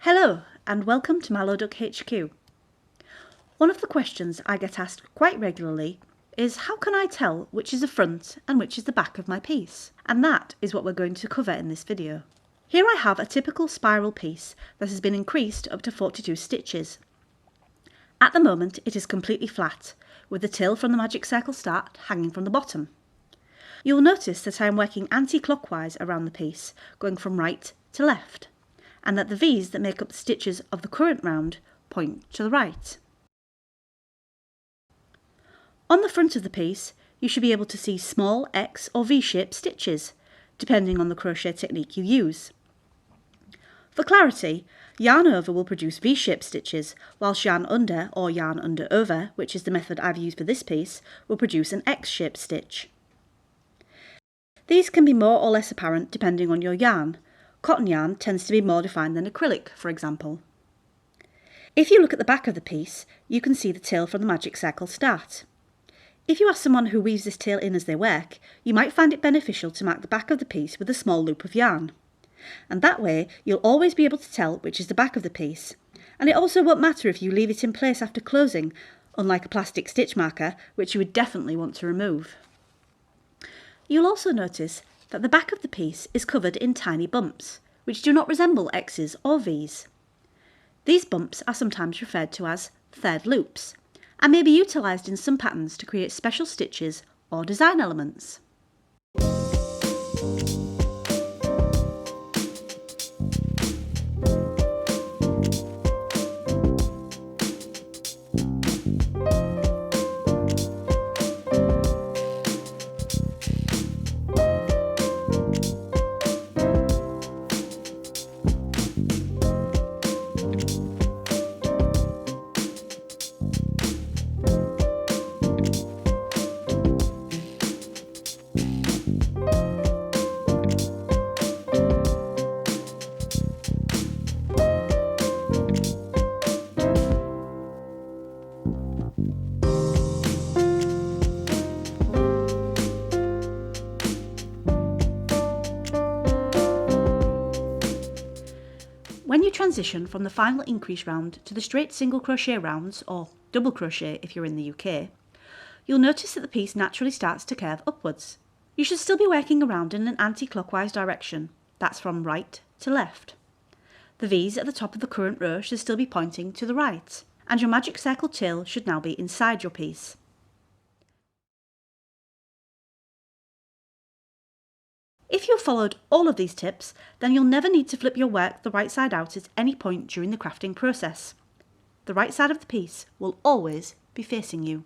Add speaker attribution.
Speaker 1: Hello and welcome to Mallow Duck HQ. One of the questions I get asked quite regularly is how can I tell which is the front and which is the back of my piece? And that is what we're going to cover in this video. Here I have a typical spiral piece that has been increased up to 42 stitches. At the moment it is completely flat, with the tail from the magic circle start hanging from the bottom. You'll notice that I am working anti-clockwise around the piece, going from right to left, and that the V's that make up the stitches of the current round point to the right. On the front of the piece, you should be able to see small X or V-shaped stitches, depending on the crochet technique you use. For clarity, yarn over will produce V-shaped stitches, whilst yarn under or yarn under over, which is the method I've used for this piece, will produce an X-shaped stitch. These can be more or less apparent depending on your yarn. Cotton yarn tends to be more defined than acrylic, for example. If you look at the back of the piece, you can see the tail from the magic circle start. If you ask someone who weaves this tail in as they work, you might find it beneficial to mark the back of the piece with a small loop of yarn. And that way, you'll always be able to tell which is the back of the piece. And it also won't matter if you leave it in place after closing, unlike a plastic stitch marker, which you would definitely want to remove. You'll also notice that the back of the piece is covered in tiny bumps, which do not resemble X's or V's. These bumps are sometimes referred to as third loops, and may be utilised in some patterns to create special stitches or design elements. When you transition from the final increase round to the straight single crochet rounds, or double crochet if you're in the UK, you'll notice that the piece naturally starts to curve upwards. You should still be working around in an anti-clockwise direction, that's from right to left. The V's at the top of the current row should still be pointing to the right, and your magic circle tail should now be inside your piece. If you've followed all of these tips, then you'll never need to flip your work the right side out at any point during the crafting process. The right side of the piece will always be facing you.